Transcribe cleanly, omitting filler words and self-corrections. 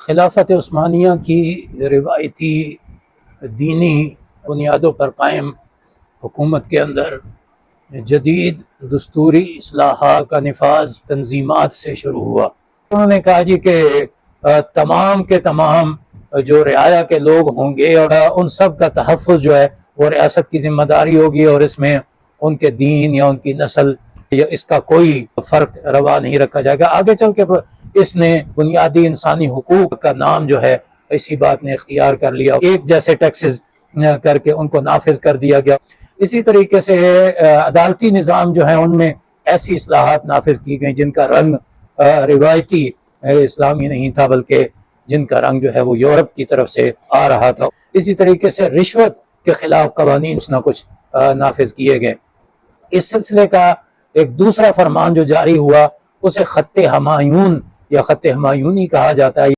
خلافت عثمانیہ کی روایتی دینی بنیادوں پر قائم حکومت کے اندر جدید دستوری اصلاحات کا نفاذ تنظیمات سے شروع ہوا۔ انہوں نے کہا جی کہ تمام کے تمام جو رعایا کے لوگ ہوں گے اور ان سب کا تحفظ جو ہے وہ ریاست کی ذمہ داری ہوگی، اور اس میں ان کے دین یا ان کی نسل یا اس کا کوئی فرق روا نہیں رکھا جائے گا۔ آگے چل کے اس نے بنیادی انسانی حقوق کا نام جو ہے اسی بات نے اختیار کر لیا، ایک جیسے ٹیکسز کر کے ان کو نافذ کر دیا گیا۔ اسی طریقے سے عدالتی نظام جو ہے ان میں ایسی اصلاحات نافذ کی گئیں جن کا رنگ روایتی اسلامی نہیں تھا، بلکہ جن کا رنگ جو ہے وہ یورپ کی طرف سے آ رہا تھا۔ اسی طریقے سے رشوت کے خلاف قوانین کچھ نہ کچھ نافذ کیے گئے۔ اس سلسلے کا ایک دوسرا فرمان جو جاری ہوا اسے خط ہمایون یا خط ہمایونی کہا جاتا ہے۔